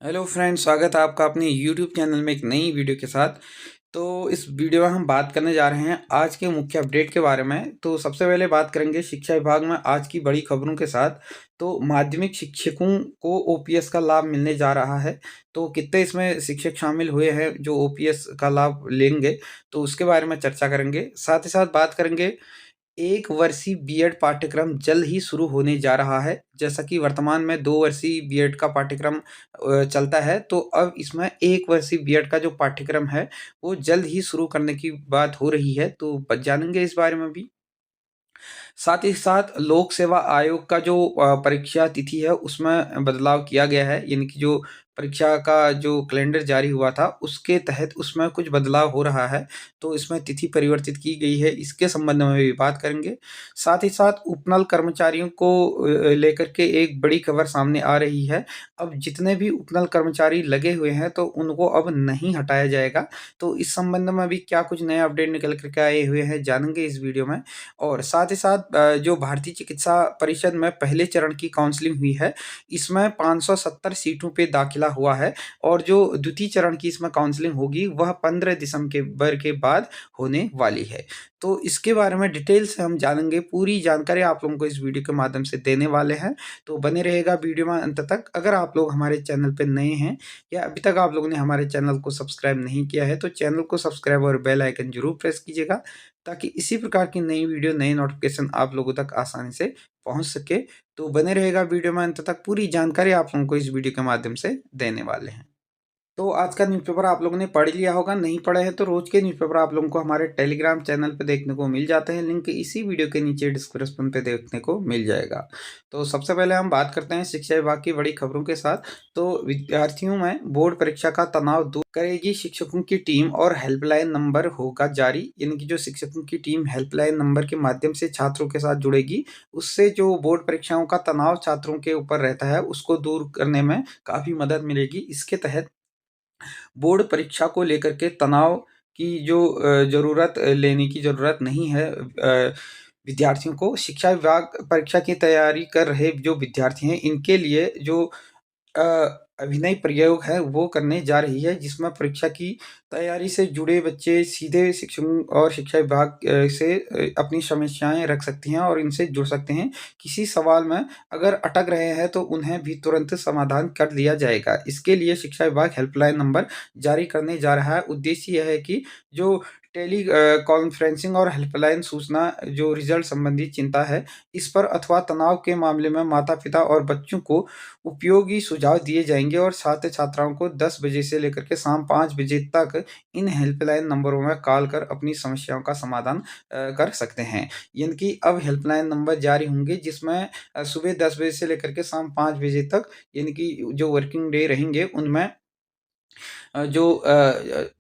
Hello friends, स्वागत है आपका अपने यूट्यूब चैनल में एक नई वीडियो के साथ। तो इस वीडियो में हम बात करने जा रहे हैं आज के मुख्य अपडेट के बारे में। तो सबसे पहले बात करेंगे शिक्षा विभाग में आज की बड़ी खबरों के साथ। तो माध्यमिक शिक्षकों को ओपीएस का लाभ मिलने जा रहा है। तो कितने इसमें शिक्षक शामिल हुए हैं जो ओपीएस का लाभ लेंगे, तो उसके बारे में चर्चा करेंगे। साथ ही साथ बात करेंगे, एक वर्षीय बीएड पाठ्यक्रम जल्द ही शुरू होने जा रहा है। जैसा कि वर्तमान में 2 वर्षीय बीएड का पाठ्यक्रम चलता है, तो अब इसमें 1 वर्षीय बीएड का जो पाठ्यक्रम है, वो जल्द ही शुरू करने की बात हो रही है। तो जानेंगे इस बारे में भी। साथ ही साथ लोक सेवा आयोग का जो परीक्षा तिथि है, उसमें बदलाव किया गया है। यानी कि जो परीक्षा का जो कैलेंडर जारी हुआ था, उसके तहत उसमें कुछ बदलाव हो रहा है। तो इसमें तिथि परिवर्तित की गई है, इसके संबंध में भी बात करेंगे। साथ ही साथ उपनल कर्मचारियों को लेकर के एक बड़ी खबर सामने आ रही है। अब जितने भी उपनल कर्मचारी लगे हुए हैं, तो उनको अब नहीं हटाया जाएगा। तो इस संबंध में भी क्या कुछ नए अपडेट निकल कर के आए हुए हैं, जानेंगे इस वीडियो में। और साथ ही साथ जो भारतीय चिकित्सा परिषद में पहले चरण की काउंसलिंग हुई है, इसमें 570 सीटों पे दाखिला हुआ है। और जो द्वितीय चरण की इसमें काउंसलिंग होगी, वह 15 दिसंबर के बाद होने वाली है। तो इसके बारे में डिटेल से हम जानेंगे, पूरी जानकारी आप लोगों को इस वीडियो के माध्यम से देने वाले हैं। तो बने रहेगा वीडियो में अंत तक। अगर आप लोग हमारे चैनल पे नए हैं या अभी तक आप लोगों ने हमारे चैनल को सब्सक्राइब नहीं किया है, तो चैनल को सब्सक्राइब और बेल आइकन जरूर प्रेस कीजिएगा, ताकि इसी प्रकार की नई वीडियो, नए नोटिफिकेशन आप लोगों तक आसानी से पहुंच सके। तो बने रहेगा वीडियो में अंत तक, पूरी जानकारी आप लोगों को इस वीडियो के माध्यम से देने वाले हैं। तो आज का न्यूज़पेपर आप लोगों ने पढ़ लिया होगा, नहीं पढ़े हैं तो रोज के न्यूज़पेपर आप लोगों को हमारे टेलीग्राम चैनल पे देखने को मिल जाते हैं। लिंक इसी वीडियो के नीचे डिस्क्रिप्शन पे देखने को मिल जाएगा। तो सबसे पहले हम बात करते हैं शिक्षा विभाग की बड़ी खबरों के साथ। तो विद्यार्थियों में बोर्ड परीक्षा का तनाव दूर करेगी शिक्षकों की टीम, और हेल्पलाइन नंबर होगा जारी। यानी कि जो शिक्षकों की टीम हेल्पलाइन नंबर के माध्यम से छात्रों के साथ जुड़ेगी, उससे जो बोर्ड परीक्षाओं का तनाव छात्रों के ऊपर रहता है, उसको दूर करने में काफ़ी मदद मिलेगी। इसके तहत बोर्ड परीक्षा को लेकर के तनाव की जो ज़रूरत लेने की ज़रूरत नहीं है विद्यार्थियों को। शिक्षा विभाग परीक्षा की तैयारी कर रहे जो विद्यार्थी हैं, इनके लिए जो अभिनय प्रयोग है वो करने जा रही है, जिसमें परीक्षा की तैयारी से जुड़े बच्चे सीधे शिक्षकों और शिक्षा विभाग से अपनी समस्याएं रख सकती हैं और इनसे जुड़ सकते हैं। किसी सवाल में अगर अटक रहे हैं, तो उन्हें भी तुरंत समाधान कर दिया जाएगा। इसके लिए शिक्षा विभाग हेल्पलाइन नंबर जारी करने जा रहा है। उद्देश्य यह है कि जो टेली कॉन्फ्रेंसिंग और हेल्पलाइन सूचना जो रिजल्ट संबंधी चिंता है, इस पर अथवा तनाव के मामले में माता-पिता और बच्चों को उपयोगी सुझाव दिए जाएँगे। और छात्र छात्राओं को 10 बजे से लेकर के शाम 5 बजे तक इन हेल्पलाइन नंबरों में कॉल कर अपनी समस्याओं का समाधान कर सकते हैं। यानी कि अब हेल्पलाइन नंबर जारी होंगे, जिसमें सुबह 10 बजे से लेकर के शाम 5 बजे तक, यानी कि जो वर्किंग डे रहेंगे, उनमें जो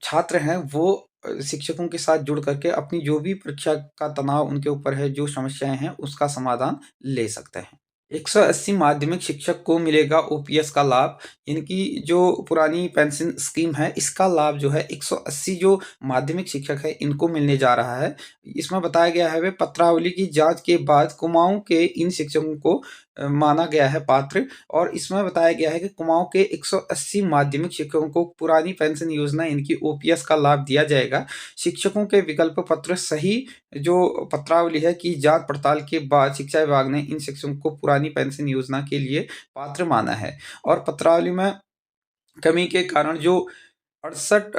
छात्र हैं वो शिक्षकों के साथ जुड़ करके अपनी जो भी परीक्षा का तनाव उनके ऊपर है, जो समस्याएँ हैं, उसका समाधान ले सकते हैं। 180 माध्यमिक शिक्षक को मिलेगा ओपीएस का लाभ। यानी कि जो पुरानी पेंशन स्कीम है, इसका लाभ जो है 180 जो माध्यमिक शिक्षक है, इनको मिलने जा रहा है। इसमें बताया गया है, वे पत्रावली की जांच के बाद कुमाऊं के इन शिक्षकों को माना गया है पात्र। और इसमें बताया गया है कि कुमाऊं के 180 माध्यमिक शिक्षकों को पुरानी पेंशन योजना, इनकी ओपीएस का लाभ दिया जाएगा। शिक्षकों के विकल्प पत्र सही जो पत्रावली है की जांच पड़ताल के बाद शिक्षा विभाग ने इन शिक्षकों को पुरानी पेंशन योजना के लिए पात्र माना है। और पत्रावली में कमी के कारण जो 68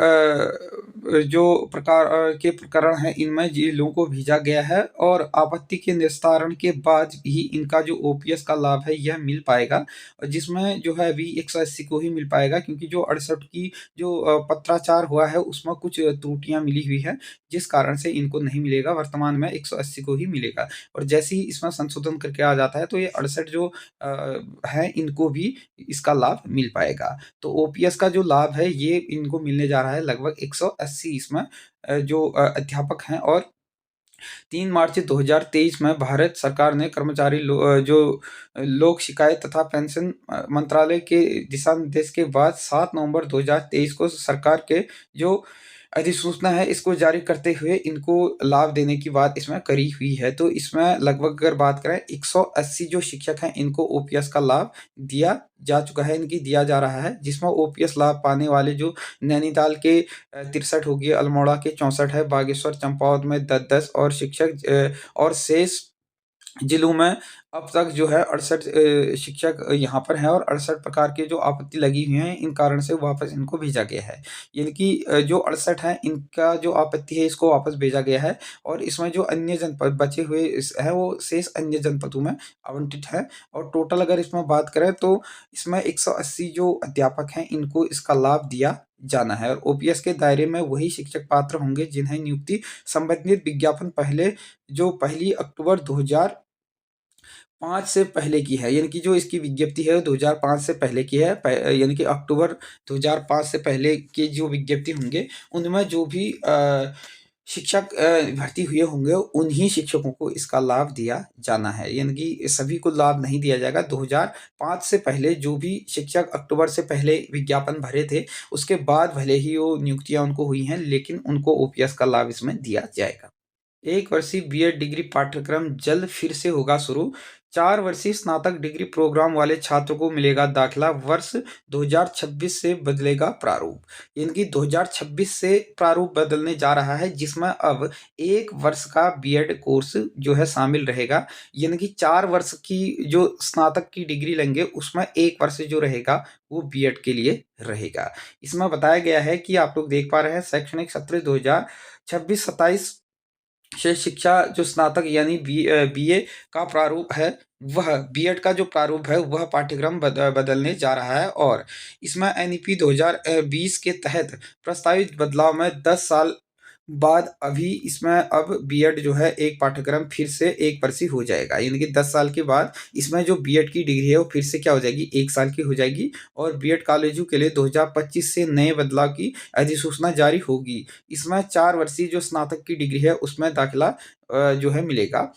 जो प्रकार के प्रकरण हैं, इनमें जिलों को भेजा गया है। और आपत्ति के निस्तारण के बाद ही इनका जो ओपीएस का लाभ है, यह मिल पाएगा। और जिसमें जो है अभी 180 को ही मिल पाएगा, क्योंकि जो 68 की जो पत्राचार हुआ है, उसमें कुछ त्रुटियां मिली हुई है, जिस कारण से इनको नहीं मिलेगा। वर्तमान में 180 को ही मिलेगा। और जैसे ही इसमें संशोधन करके आ जाता है, तो ये 68 जो हैं, इनको भी इसका लाभ मिल पाएगा। तो ओपीएस का जो लाभ है, ये इनको मिलने जा रहा है लगभग 180 इसमें जो अध्यापक हैं। और 3 मार्च 2023 में भारत सरकार ने कर्मचारी जो लोक शिकायत तथा पेंशन मंत्रालय के दिशा निर्देश के बाद 7 नवंबर 2023 को सरकार के जो अधिसूचना है इसको जारी करते हुए इनको लाभ देने की बात इसमें करी हुई है। तो इसमें लगभग अगर बात करें 180 जो शिक्षक हैं इनको ओपीएस का लाभ दिया जा चुका है, इनकी दिया जा रहा है, जिसमें ओपीएस लाभ पाने वाले जो नैनीताल के 63 हो गए, अल्मोड़ा के 64 है, बागेश्वर, चंपावत में 10-10 और और शेष जिलों में अब तक जो है 68 शिक्षक यहाँ पर हैं और 68 प्रकार के जो आपत्ति लगी हुई हैं, इन कारण से वापस इनको भेजा गया है। यानी कि जो 68 हैं, इनका जो आपत्ति है, इसको वापस भेजा गया है और इसमें जो अन्य जनपद बचे हुए हैं, वो शेष अन्य जनपदों में आवंटित हैं और टोटल अगर इसमें बात करें तो इसमें 180 जो अध्यापक हैं, इनको इसका लाभ दिया जाना है और ओपीएस के दायरे में वही शिक्षक पात्र होंगे जिन्हें नियुक्ति संबंधित विज्ञापन पहले जो 1 अक्टूबर 2005 से पहले की है, यानी कि जो इसकी विज्ञप्ति है वो 2005 से पहले की है, यानी कि अक्टूबर 2005 से पहले की जो विज्ञप्ति होंगे उनमें जो भी शिक्षक भर्ती हुए होंगे उन्हीं शिक्षकों को इसका लाभ दिया जाना है, यानी कि सभी को लाभ नहीं दिया जाएगा। 2005 से पहले जो भी शिक्षक अक्टूबर से पहले विज्ञापन भरे थे उसके बाद भले ही वो नियुक्तियां उनको हुई हैं, लेकिन उनको ओपीएस का लाभ इसमें दिया जाएगा। 1 वर्षीय बीएड डिग्री पाठ्यक्रम जल्द फिर से होगा शुरू। 4 वर्षीय स्नातक डिग्री प्रोग्राम वाले छात्रों को मिलेगा दाखिला। वर्ष 2026 से बदलेगा प्रारूप। यानी कि 2026 से प्रारूप बदलने जा रहा है, जिसमें अब 1 वर्ष का बीएड कोर्स जो है शामिल रहेगा। यानी कि 4 वर्ष की जो स्नातक की डिग्री लेंगे उसमें 1 वर्ष जो रहेगा वो बीएड के लिए रहेगा। इसमें बताया गया है कि आप लोग देख पा रहे हैं शैक्षणिक सत्र 2026-27 से शिक्षा जो स्नातक यानी बीए का प्रारूप है, वह बीएड का जो प्रारूप है वह पाठ्यक्रम बदलने जा रहा है और इसमें एनईपी 2020 के तहत प्रस्तावित बदलाव में 10 साल बाद अभी इसमें अब बीएड जो है एक पाठ्यक्रम फिर से 1 वर्षीय हो जाएगा। यानी कि 10 साल के बाद इसमें जो बीएड की डिग्री है वो फिर से क्या हो जाएगी, 1 साल की हो जाएगी और बीएड कॉलेजों के लिए 2025 से नए बदलाव की अधिसूचना जारी होगी। इसमें 4 वर्षीय जो स्नातक की डिग्री है उसमें दाखिला जो है मिलेगा।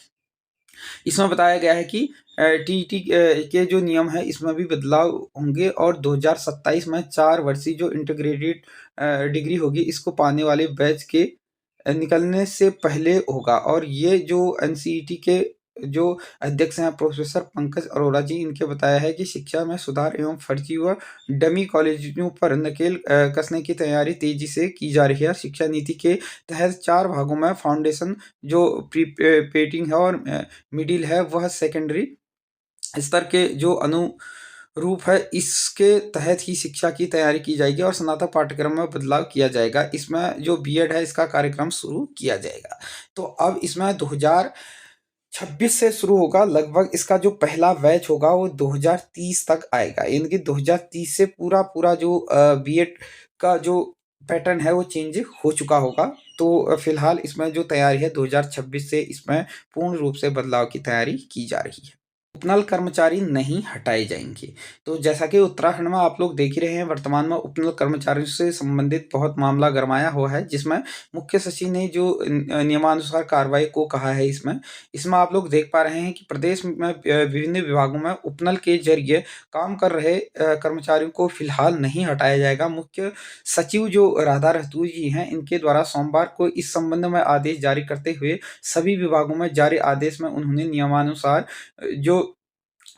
इसमें बताया गया है कि टीईटी के जो नियम है इसमें भी बदलाव होंगे और 2027 में 4 वर्षीय जो इंटीग्रेटेड डिग्री होगी इसको पाने वाले बैच के निकलने से पहले होगा और ये जो एनसीईटी के जो अध्यक्ष हैं प्रोफेसर पंकज अरोड़ा जी, इनके बताया है कि शिक्षा में सुधार एवं फर्जी व डमी कॉलेजों पर नकेल कसने की तैयारी तेजी से की जा रही है। शिक्षा नीति के तहत 4 भागों में फाउंडेशन जो पेटिंग है और मिडिल है वह सेकेंडरी स्तर के जो अनुरूप है इसके तहत ही शिक्षा की तैयारी की जाएगी और स्नातक पाठ्यक्रम में बदलाव किया जाएगा। इसमें जो बीएड है इसका कार्यक्रम शुरू किया जाएगा। तो अब इसमें 2026 से शुरू होगा। लगभग इसका जो पहला बैच होगा वो 2030 तक आएगा, यानी कि 2030 से पूरा जो बीएड का जो पैटर्न है वो चेंज हो चुका होगा। तो फिलहाल इसमें जो तैयारी है 2026 से इसमें पूर्ण रूप से बदलाव की तैयारी की जा रही है। उपनल कर्मचारी नहीं हटाए जाएंगे। तो जैसा कि उत्तराखंड में आप लोग देख ही रहे हैं, वर्तमान में उपनल कर्मचारियों से संबंधित बहुत मामला गरमाया हुआ है, जिसमें मुख्य सचिव ने जो नियमानुसार कार्रवाई को कहा है। इसमें आप लोग देख पा रहे हैं कि प्रदेश में विभिन्न विभागों में उपनल के जरिए काम कर रहे कर्मचारियों को फिलहाल नहीं हटाया जाएगा। मुख्य सचिव जो राधा रहतू जी हैं, इनके द्वारा सोमवार को इस संबंध में आदेश जारी करते हुए सभी विभागों में जारी आदेश में उन्होंने नियमानुसार जो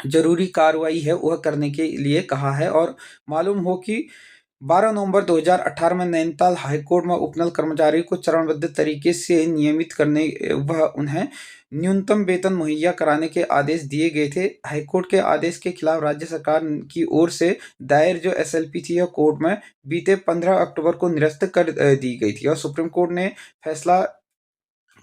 जरूरी कार्रवाई है वह करने के लिए कहा है और मालूम हो कि 12 नवंबर 2018 में नैनीताल हाईकोर्ट में उपनल कर्मचारी को चरणबद्ध तरीके से नियमित करने व उन्हें न्यूनतम वेतन मुहैया कराने के आदेश दिए गए थे। हाईकोर्ट के आदेश के खिलाफ राज्य सरकार की ओर से दायर जो एसएलपी थी यह कोर्ट में बीते 15 अक्टूबर को निरस्त कर दी गई थी और सुप्रीम कोर्ट ने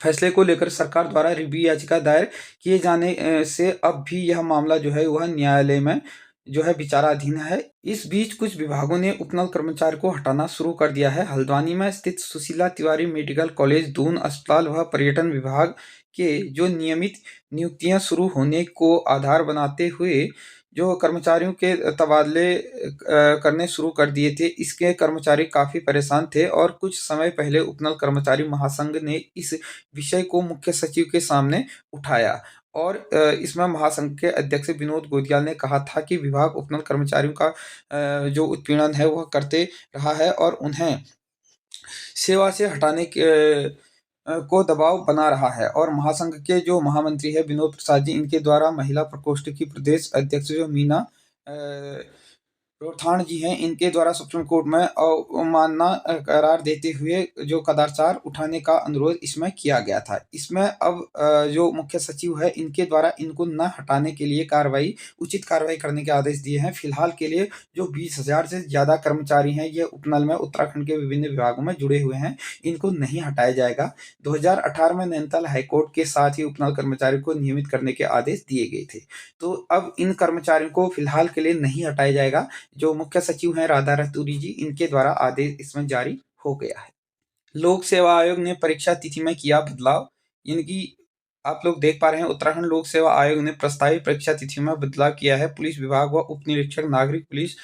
फैसले को लेकर सरकार द्वारा रिव्यू याचिका दायर किए जाने से अब भी यह मामला जो है वह न्यायालय में जो है विचाराधीन है। इस बीच कुछ विभागों ने उपनल कर्मचारी को हटाना शुरू कर दिया है। हल्द्वानी में स्थित सुशीला तिवारी मेडिकल कॉलेज, दून अस्पताल व पर्यटन विभाग के जो नियमित नियुक्तियां शुरू होने को आधार बनाते हुए जो कर्मचारियों के तबादले करने शुरू कर दिए थे, इसके कर्मचारी काफ़ी परेशान थे और कुछ समय पहले उपनल कर्मचारी महासंघ ने इस विषय को मुख्य सचिव के सामने उठाया और इसमें महासंघ के अध्यक्ष विनोद गोदियाल ने कहा था कि विभाग उपनल कर्मचारियों का जो उत्पीड़न है वह करते रहा है और उन्हें सेवा से हटाने को दबाव बना रहा है। और महासंघ के जो महामंत्री है विनोद प्रसाद जी, इनके द्वारा महिला प्रकोष्ठ की प्रदेश अध्यक्ष जो मीना रोथाण जी हैं, इनके द्वारा सुप्रीम कोर्ट में अवमानना करार देते हुए जो कदाचार उठाने का अनुरोध इसमें किया गया था। इसमें अब जो मुख्य सचिव है, इनके द्वारा इनको न हटाने के लिए उचित कार्रवाई करने के आदेश दिए हैं। फिलहाल के लिए जो 20,000 से ज़्यादा कर्मचारी हैं, ये उपनल में उत्तराखंड के विभिन्न विभागों में जुड़े हुए हैं, इनको नहीं हटाया जाएगा। 2018 में नैनीताल हाईकोर्ट के साथ ही उपनल कर्मचारियों को नियमित करने के आदेश दिए गए थे। तो अब इन कर्मचारियों को फिलहाल के लिए नहीं हटाया जाएगा। जो मुख्य सचिव हैं राधा रतूरी जी, इनके द्वारा आदेश इसमें जारी हो गया है। लोक सेवा आयोग ने परीक्षा तिथि में किया बदलाव। इनकी आप लोग देख पा रहे हैं, उत्तराखंड लोक सेवा आयोग ने प्रस्तावित परीक्षा तिथि में बदलाव किया है। पुलिस विभाग व उप निरीक्षक नागरिक पुलिस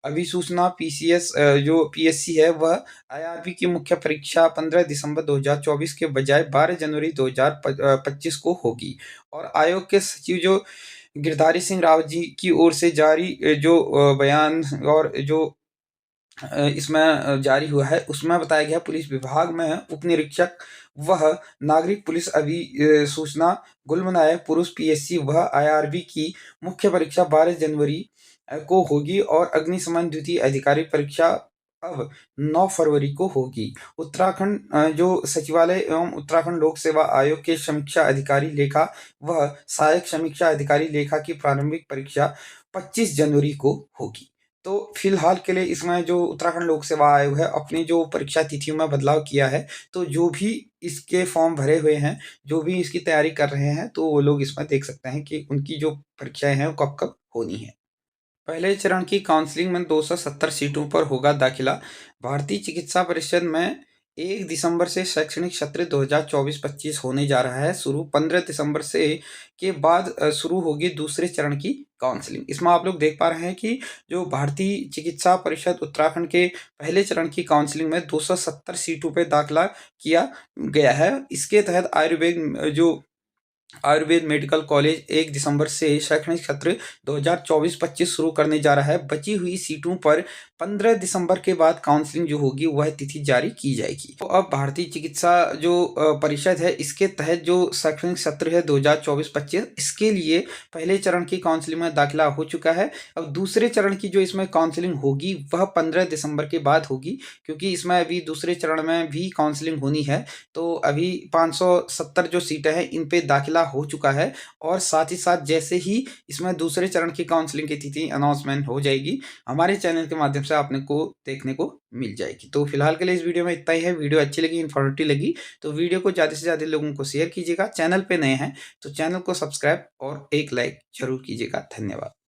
अभिसूचना पीसीएस जो पीएससी है, वह आईआरबी की मुख्य परीक्षा 15 दिसंबर 2024 के बजाय 12 जनवरी 2025 को होगी। और आयोग के सचिव जो गिरधारी सिंह रावत जी की ओर से जारी जो बयान और जो इसमें जारी हुआ है, उसमें बताया गया पुलिस विभाग में उप निरीक्षक वह नागरिक पुलिस सूचना गुलमनायक पुरुष पीएससी वह आईआरबी की मुख्य परीक्षा 12 जनवरी को होगी और अग्निशमन द्वितीय अधिकारी परीक्षा अब 9 फरवरी को होगी। उत्तराखंड जो सचिवालय एवं उत्तराखंड लोक सेवा आयोग के समीक्षा अधिकारी लेखा वह सहायक समीक्षा अधिकारी लेखा की प्रारंभिक परीक्षा 25 जनवरी को होगी। तो फिलहाल के लिए इसमें जो उत्तराखंड लोक सेवा आयोग है, अपनी जो परीक्षा तिथियों में बदलाव किया है, तो जो भी इसके फॉर्म भरे हुए हैं, जो भी इसकी तैयारी कर रहे हैं, तो वो लोग इसमें देख सकते हैं कि उनकी जो परीक्षाएं हैं वो कब-कब होनी है। पहले चरण की काउंसलिंग में 270 सीटों पर होगा दाखिला। भारतीय चिकित्सा परिषद में 1 दिसंबर से शैक्षणिक सत्र 2024-25 होने जा रहा है शुरू। 15 दिसंबर से के बाद शुरू होगी दूसरे चरण की काउंसलिंग। इसमें आप लोग देख पा रहे हैं कि जो भारतीय चिकित्सा परिषद उत्तराखंड के पहले चरण की काउंसलिंग में 270 सीटों पे दाखिला किया गया है। इसके तहत आयुर्वेद मेडिकल कॉलेज 1 दिसंबर से शैक्षणिक सत्र 2024-25 शुरू करने जा रहा है। बची हुई सीटों पर 15 दिसंबर के बाद काउंसलिंग जो होगी वह तिथि जारी की जाएगी। तो अब भारतीय चिकित्सा जो परिषद है, इसके तहत जो शैक्षणिक सत्र है 2024-25, इसके लिए पहले चरण की काउंसलिंग में दाखिला हो चुका है। अब दूसरे चरण की जो इसमें काउंसलिंग होगी वह 15 दिसंबर के बाद होगी, क्योंकि इसमें अभी दूसरे चरण में भी काउंसलिंग होनी है। तो अभी 570 जो सीटें हैं इन पे दाखिला हो चुका है और साथ ही साथ जैसे ही इसमें दूसरे चरण की काउंसलिंग की तिथि अनाउंसमेंट हो जाएगी, हमारे चैनल के माध्यम से आपने को देखने को मिल जाएगी। तो फिलहाल के लिए इस वीडियो में इतना ही है। वीडियो अच्छी लगी, इन्फॉर्मेटिव लगी तो वीडियो को ज़्यादा से ज़्यादा लोगों को शेयर कीजिएगा। चैनल पे नए हैं तो चैनल को सब्सक्राइब और एक लाइक जरूर कीजिएगा। धन्यवाद।